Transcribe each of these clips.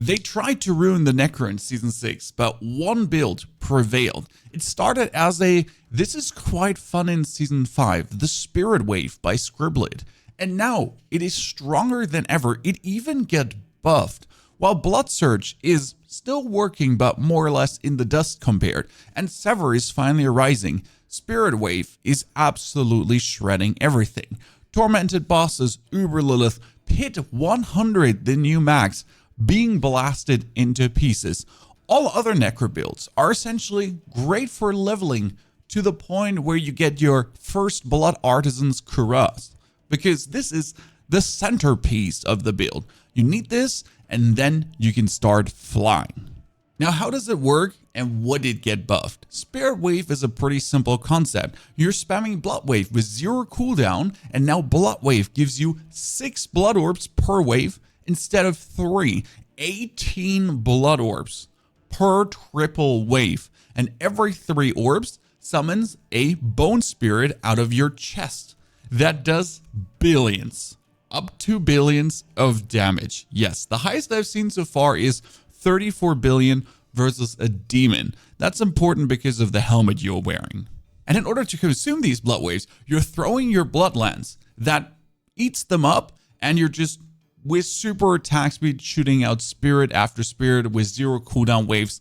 They tried to ruin the Necro in Season 6, but one build prevailed. It started as a, this is quite fun in Season 5, the Spirit Wave by Scribblet. And now it is stronger than ever. It even get buffed. While Blood Surge is still working but more or less in the dust compared, and Sever is finally rising, Spirit Wave is absolutely shredding everything. Tormented Bosses, Uber Lilith, Pit 100, the new max, being blasted into pieces. All other Necro builds are essentially great for leveling to the point where you get your first Blood Artisan's Cuirass, because this is the centerpiece of the build. You need this, and then you can start flying. Now, how does it work and what did get buffed? Spirit Wave is a pretty simple concept. You're spamming Blood Wave with 0 cooldown, and now Blood Wave gives you 6 Blood Orbs per wave instead of 3. 18 Blood Orbs per triple wave, and every 3 orbs summons a Bone Spirit out of your chest. That does billions, up to billions of damage. Yes, the highest I've seen so far is 34 billion versus a demon. That's important because of the helmet you're wearing. And in order to consume these blood waves, you're throwing your blood lance that eats them up, and you're just with super attack speed shooting out spirit after spirit with 0 cooldown waves.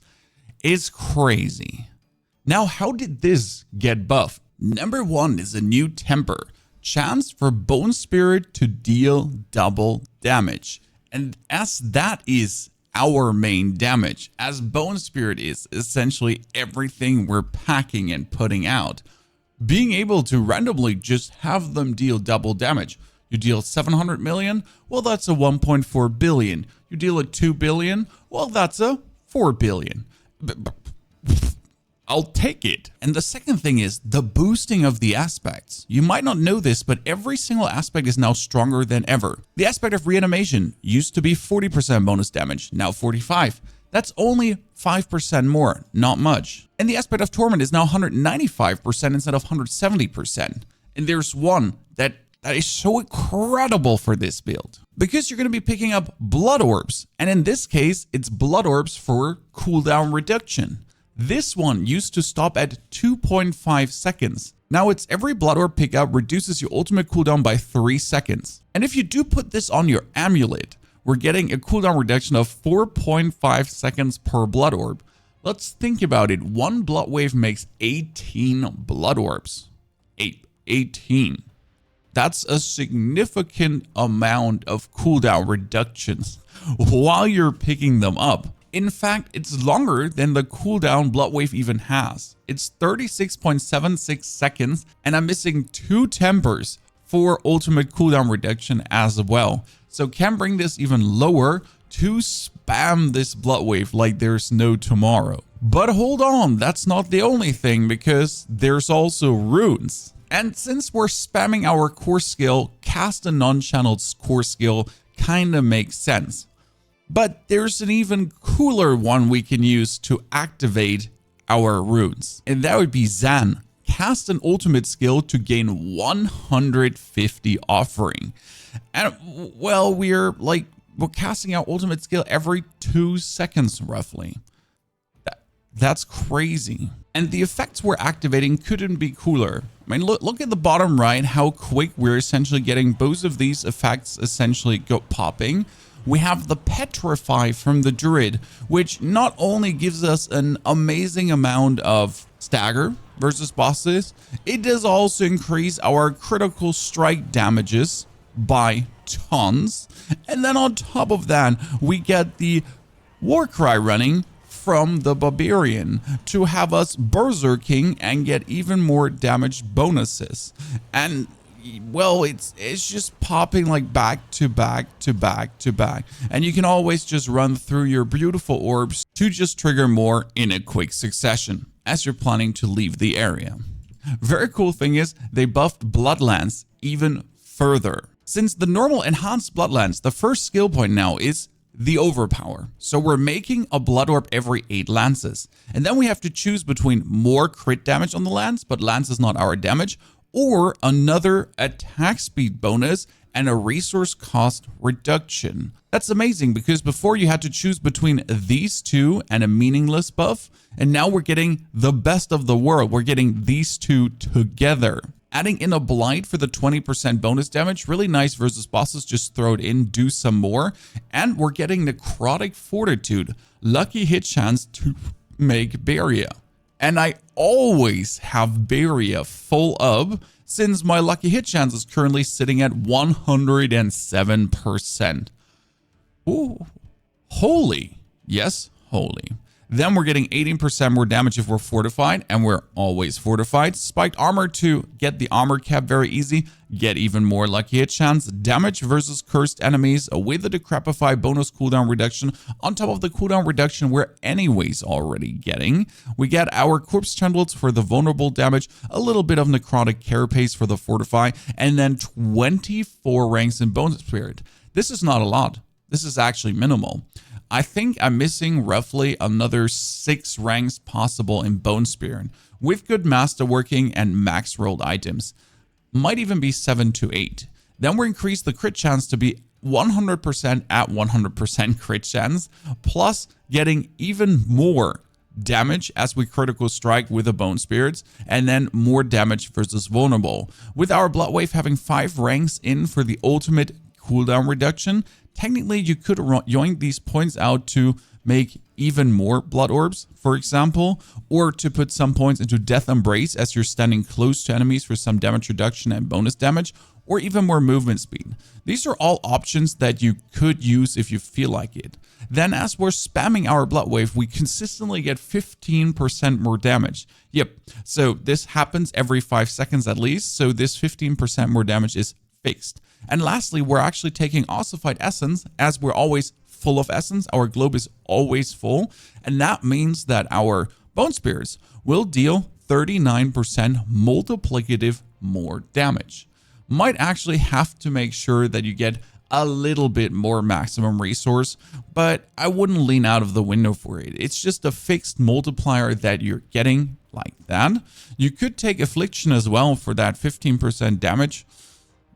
It's crazy. Now, how did this get buffed? Number 1 is a new temper. Chance for Bone Spirit to deal double damage. And as that is our main damage, as Bone Spirit is essentially everything we're packing and putting out, being able to randomly just have them deal double damage. You deal 700 million, well, that's a 1.4 billion. You deal a 2 billion, well, that's a 4 billion. I'll take it. And the second thing is the boosting of the aspects. You might not know this, but every single aspect is now stronger than ever. The aspect of reanimation used to be 40% bonus damage, now 45. That's only 5% more, not much. And the aspect of torment is now 195% instead of 170%. And there's one that is so incredible for this build, because you're going to be picking up blood orbs. And in this case, it's blood orbs for cooldown reduction. This one used to stop at 2.5 seconds. Now it's every blood orb pickup reduces your ultimate cooldown by 3 seconds. And if you do put this on your amulet, we're getting a cooldown reduction of 4.5 seconds per blood orb. Let's think about it. One blood wave makes 18 blood orbs. 18. That's a significant amount of cooldown reductions while you're picking them up. In fact, it's longer than the cooldown blood wave even has. It's 36.76 seconds, and I'm missing 2 tempers for ultimate cooldown reduction as well. So can bring this even lower to spam this blood wave like there's no tomorrow. But hold on, that's not the only thing, because there's also runes. And since we're spamming our core skill, cast a non-channeled core skill kinda makes sense. But there's an even cooler one we can use to activate our runes. And that would be Zan. Cast an ultimate skill to gain 150 offering. And well, we're casting our ultimate skill every 2 seconds roughly. That's crazy. And the effects we're activating couldn't be cooler. I mean, look at the bottom right, how quick we're essentially getting both of these effects essentially go popping. We have the Petrify from the Druid, which not only gives us an amazing amount of stagger versus bosses, it does also increase our critical strike damages by tons. And then on top of that, we get the Warcry running from the Barbarian to have us berserking and get even more damage bonuses. And well, it's just popping like back to back to back to back. And you can always just run through your beautiful orbs to just trigger more in a quick succession as you're planning to leave the area. Very cool thing is they buffed Bloodlance even further. Since the normal enhanced Bloodlance, the first skill point now is the overpower. So we're making a blood orb every 8 lances. And then we have to choose between more crit damage on the lance, but lance is not our damage, or another attack speed bonus and a resource cost reduction. That's amazing because before you had to choose between these two and a meaningless buff, and now we're getting the best of the world. We're getting these two together. Adding in a blight for the 20% bonus damage, really nice versus bosses. Just throw it in, do some more. And we're getting Necrotic Fortitude, lucky hit chance to make Barrier. And I always have Barrier full up since my lucky hit chance is currently sitting at 107%. Ooh, holy. Yes, holy. Then we're getting 18% more damage if we're fortified, and we're always fortified. Spiked armor to get the armor cap very easy. Get even more lucky hit chance. Damage versus cursed enemies with the Decrepify bonus cooldown reduction on top of the cooldown reduction we're anyways already getting. We get our corpse trembles for the vulnerable damage, a little bit of necrotic carapace for the fortify, and then 24 ranks in bonus spirit. This is not a lot. This is actually minimal. I think I'm missing roughly another 6 ranks possible in Bone Spirit with good masterworking and max rolled items. Might even be 7 to 8. Then we increase the crit chance to be 100% at 100% crit chance, plus getting even more damage as we critical strike with the Bone Spirits, and then more damage versus vulnerable. With our Blood Wave having 5 ranks in for the ultimate cooldown reduction, technically you could yoink these points out to make even more blood orbs, for example, or to put some points into Death Embrace as you're standing close to enemies for some damage reduction and bonus damage, or even more movement speed. These are all options that you could use if you feel like it. Then as we're spamming our Blood Wave, we consistently get 15% more damage. Yep, so this happens every 5 seconds at least, so this 15% more damage is fixed. And lastly, we're actually taking ossified essence as we're always full of essence. Our globe is always full. And that means that our bone spirits will deal 39% multiplicative more damage. Might actually have to make sure that you get a little bit more maximum resource, but I wouldn't lean out of the window for it. It's just a fixed multiplier that you're getting like that. You could take affliction as well for that 15% damage.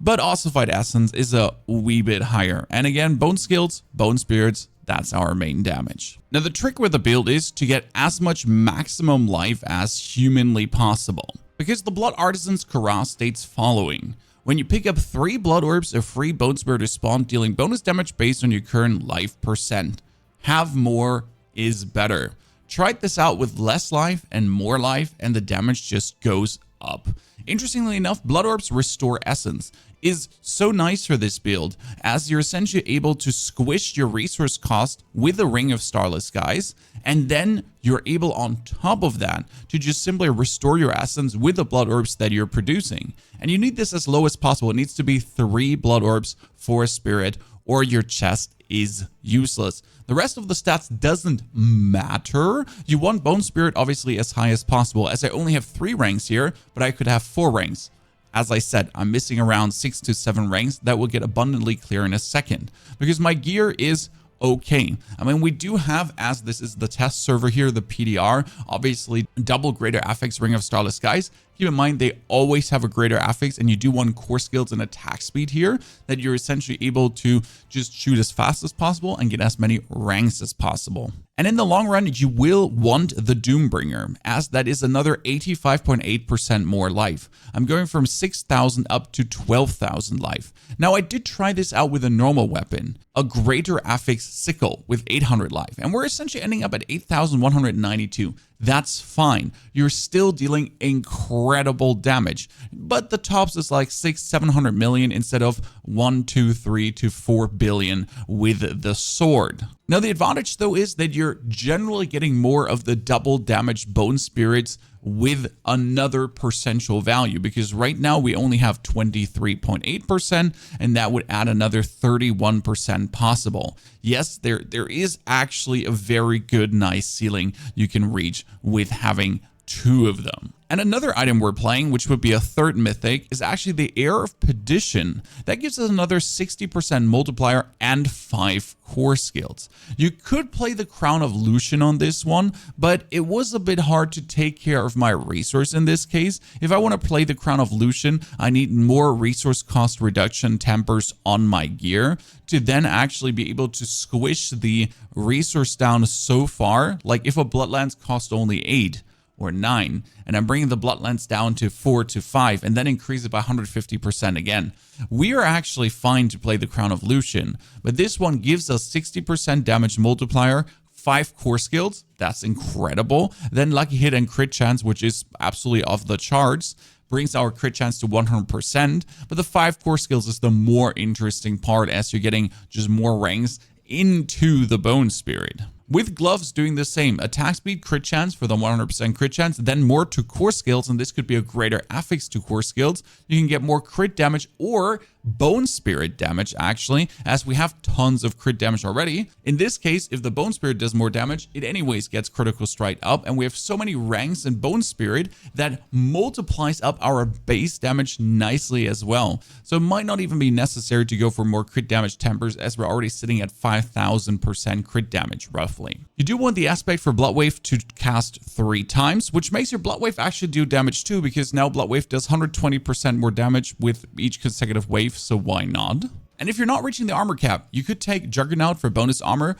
But ossified essence is a wee bit higher. And again, bone skills, bone spirits, that's our main damage. Now the trick with the build is to get as much maximum life as humanly possible. Because the Blood Artisan's Kara states following: when you pick up 3 blood orbs, a free bone spirit is spawned, dealing bonus damage based on your current life percent. Have more is better. Tried this out with less life and more life, and the damage just goes up. Interestingly enough, blood orbs restore essence is so nice for this build, as you're essentially able to squish your resource cost with the Ring of Starless Skies, and then you're able on top of that to just simply restore your essence with the blood orbs that you're producing. And you need this as low as possible. It needs to be 3 blood orbs for a spirit, or your chest is useless. The rest of the stats doesn't matter. You want Bone Spirit obviously as high as possible, as I only have 3 ranks here, but I could have 4 ranks. As I said, I'm missing around 6 to 7 ranks that will get abundantly clear in a second, because my gear is okay. I mean, we do have, as this is the test server here, the PDR, obviously double greater affix Ring of Starless Skies. Keep in mind, they always have a greater affix, and you do want core skills and attack speed here, that you're essentially able to just shoot as fast as possible and get as many ranks as possible. And in the long run, you will want the Doombringer, as that is another 85.8% more life. I'm going from 6,000 up to 12,000 life. Now, I did try this out with a normal weapon, a greater affix sickle with 800 life, and we're essentially ending up at 8,192. That's fine. You're still dealing incredible damage, but the tops is like 600-700 million instead of 1, 2, 3 to 4 billion with the sword. Now the advantage though is that you're generally getting more of the double damage bone spirits with another percentual value, because right now we only have 23.8%, and that would add another 31% possible. Yes, there is actually a very good, nice ceiling you can reach with having 2 of them. And another item we're playing, which would be a third mythic, is actually the Heir of Perdition. That gives us another 60% multiplier and 5 core skills. You could play the Crown of Lucian on this one, but it was a bit hard to take care of my resource in this case. If I want to play the Crown of Lucian, I need more resource cost reduction tempers on my gear to then actually be able to squish the resource down so far. Like if a Bloodlance cost only 8 or 9, and I'm bringing the Bloodlance down to 4 to 5, and then increase it by 150% again. We are actually fine to play the Crown of Lucian, but this one gives us 60% damage multiplier, 5 core skills, that's incredible. Then lucky hit and crit chance, which is absolutely off the charts, brings our crit chance to 100%, but the 5 core skills is the more interesting part as you're getting just more ranks into the Bone Spirit. With gloves doing the same, attack speed, crit chance for the 100% crit chance, then more to core skills, and this could be a greater affix to core skills. You can get more crit damage or Bone Spirit damage actually, as we have tons of crit damage already. In this case, if the Bone Spirit does more damage, it anyways gets critical strike up, and we have so many ranks in Bone Spirit that multiplies up our base damage nicely as well. So it might not even be necessary to go for more crit damage tempers, as we're already sitting at 5000% crit damage roughly. You do want the aspect for Bloodwave to cast 3 times, which makes your Bloodwave actually do damage too, because now Bloodwave does 120% more damage with each consecutive wave, so why not? And if you're not reaching the armor cap, you could take Juggernaut for bonus armor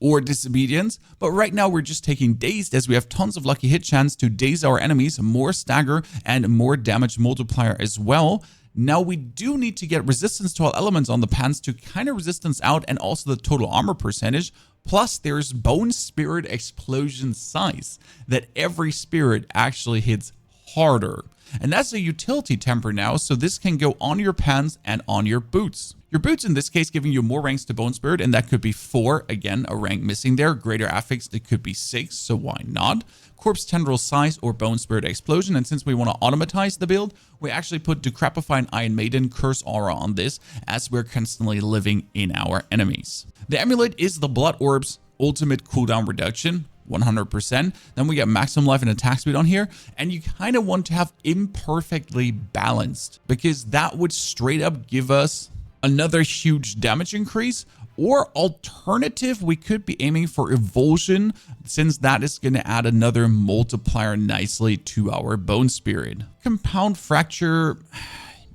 or Disobedience, but right now we're just taking Dazed, as we have tons of lucky hit chance to daze our enemies, more stagger, and more damage multiplier as well. Now we do need to get resistance to all elements on the pants to kind of resistance out, and also the total armor percentage. Plus there's Bone Spirit Explosion size, that every spirit actually hits harder. And that's a utility temper now, so this can go on your pants and on your boots. Your boots in this case giving you more ranks to Bone Spirit, and that could be 4, again a rank missing there. Greater affix, it could be 6, so why not? Corpse Tendril size or Bone Spirit Explosion, and since we want to automatize the build, we actually put Decrepifying Iron Maiden Curse Aura on this, as we're constantly living in our enemies. The amulet is the Blood Orb's ultimate cooldown reduction, 100%. Then we get maximum life and attack speed on here, and you kind of want to have imperfectly balanced, because that would straight up give us another huge damage increase. Or alternative, we could be aiming for Evulsion, since that is going to add another multiplier nicely to our Bone Spirit. Compound Fracture,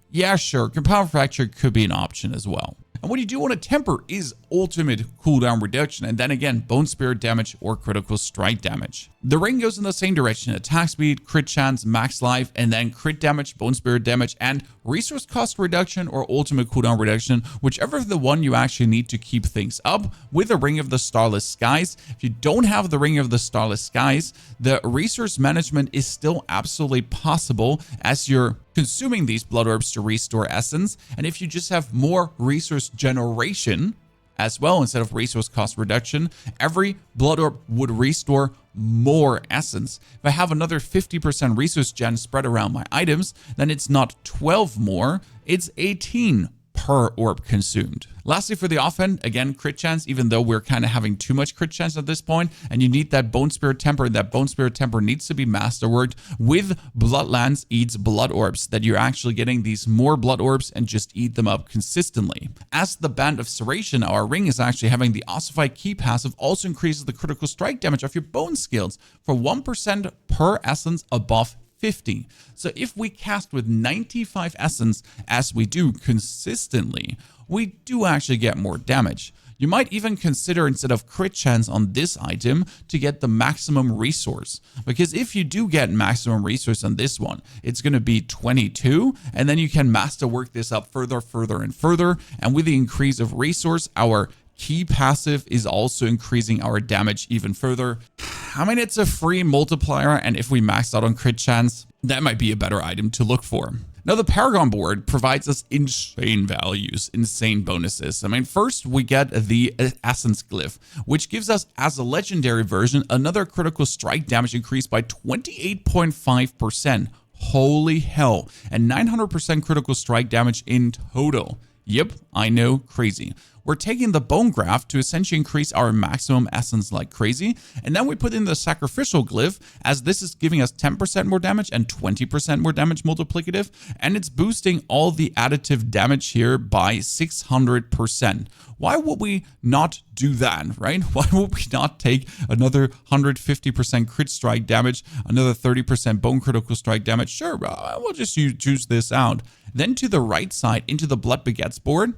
yeah sure, Compound Fracture could be an option as well. And what you do want to temper is ultimate cooldown reduction, and then again Bone Spirit damage or critical strike damage. The ring goes in the same direction: attack speed, crit chance, max life, and then crit damage, Bone Spirit damage, and resource cost reduction or ultimate cooldown reduction, whichever the one you actually need to keep things up. With the Ring of the Starless Skies, if you don't have the Ring of the Starless Skies, the resource management is still absolutely possible, as you're consuming these blood orbs to restore essence. And if you just have more resource generation as well instead of resource cost reduction, every blood orb would restore more essence. If I have another 50% resource gen spread around my items, then it's not 12 more, it's 18 per orb consumed. Lastly, for the offhand, again, crit chance, even though we're kind of having too much crit chance at this point, and you need that Bone Spirit temper, that Bone Spirit temper needs to be masterworked with Bloodlance eats blood orbs, that you're actually getting these more blood orbs and just eat them up consistently. As the Band of Serration, our ring is actually having the Ossify Key passive also increases the critical strike damage of your bone skills for 1% per essence above 50. So if we cast with 95 essence, as we do consistently, we do actually get more damage. You might even consider, instead of crit chance on this item, to get the maximum resource, because if you do get maximum resource on this one, it's going to be 22, and then you can masterwork this up further, and with the increase of resource, our key passive is also increasing our damage even further. I mean, it's a free multiplier, and if we max out on crit chance, that might be a better item to look for. Now, the Paragon board provides us insane values, insane bonuses. I mean, first we get the Essence Glyph, which gives us, as a legendary version, another critical strike damage increase by 28.5%. Holy hell. And 900% critical strike damage in total. Yep, I know, crazy. we're taking the bone graft to essentially increase our maximum essence like crazy. And then we put in the sacrificial glyph, as this is giving us 10% more damage and 20% more damage multiplicative. And it's boosting all the additive damage here by 600%. Why would we not do that, right? Why would we not take another 150% crit strike damage, another 30% bone critical strike damage? Sure, we'll just choose this out. Then to the right side into the Blood Begets board,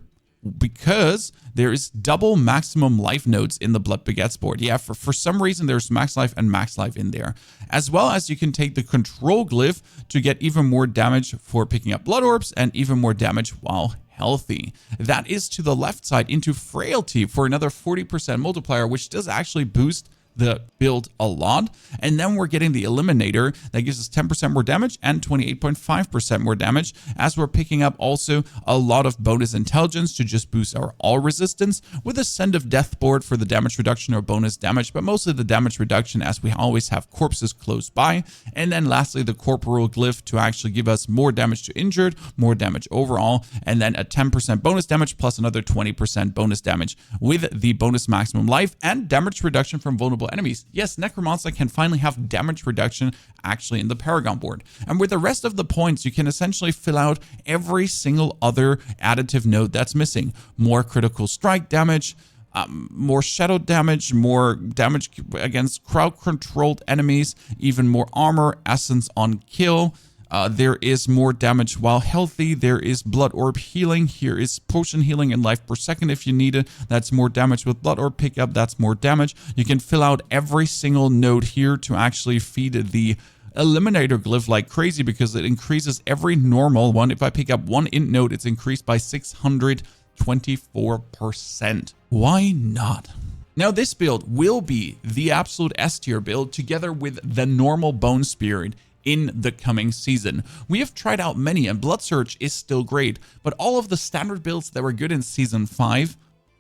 because there is double maximum life nodes in the Blood Begets board. Yeah, for some reason there's max life and max life in there. As well as you can take the control glyph to get even more damage for picking up blood orbs and even more damage while healthy. That is to the left side into frailty for another 40% multiplier, which does actually boost the build a lot. And then we're getting the eliminator that gives us 10% more damage and 28.5% more damage, as we're picking up also a lot of bonus intelligence to just boost our all resistance, with a Send of Death board for the damage reduction or bonus damage, but mostly the damage reduction as we always have corpses close by. And then lastly, the corporal glyph to actually give us more damage to injured, more damage overall, and then a 10% bonus damage plus another 20% bonus damage with the bonus maximum life and damage reduction from vulnerable enemies. Yes, Necromancer can finally have damage reduction actually in the Paragon board. And with the rest of the points, you can essentially fill out every single other additive node that's missing. More critical strike damage, more shadow damage, more damage against crowd-controlled enemies, even more armor, essence on kill. There is more damage while healthy. There is blood orb healing. Here is potion healing and life per second if you need it. That's more damage with blood orb pickup. That's more damage. You can fill out every single node here to actually feed the eliminator glyph like crazy, because it increases every normal one. If I pick up one int node, it's increased by 624%. Why not? Now this build will be the absolute S tier build together with the normal Bone Spirit in the coming season. We have tried out many, and Blood Surge is still great, but all of the standard builds that were good in Season 5,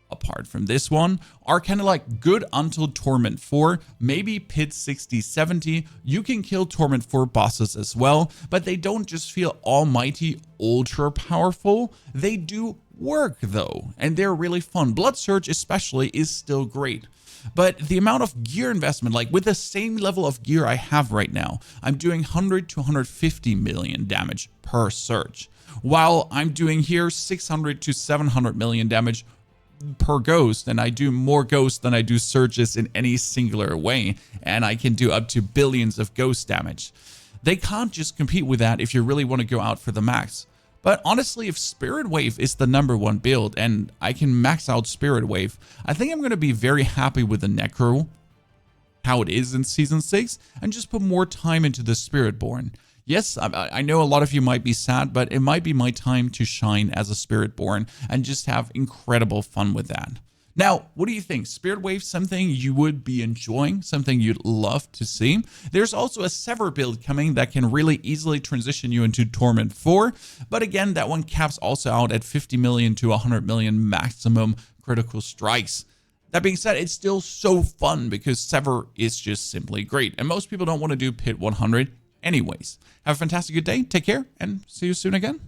apart from this one, are kind of like good until Torment 4, maybe Pit 60-70. You can kill Torment 4 bosses as well, but they don't just feel almighty ultra powerful. They do work though, and they're really fun. Blood Surge especially is still great. But the amount of gear investment, like with the same level of gear I have right now, I'm doing 100 to 150 million damage per surge, while I'm doing here 600 to 700 million damage per ghost, and I do more ghosts than I do surges in any singular way, and I can do up to billions of ghost damage. They can't just compete with that if you really want to go out for the max. But honestly, if Spirit Wave is the #1 build and I can max out Spirit Wave, I think I'm going to be very happy with the Necro, how it is in Season 6, and just put more time into the Spiritborn. Yes, I know a lot of you might be sad, but it might be my time to shine as a Spiritborn and just have incredible fun with that. Now, what do you think? Spirit Wave, something you would be enjoying, something you'd love to see? There's also a Sever build coming that can really easily transition you into Torment 4, but again, that one caps also out at 50 million to 100 million maximum critical strikes. That being said, it's still so fun because Sever is just simply great, and most people don't want to do Pit 100 anyways. Have a fantastic good day, take care, and see you soon again.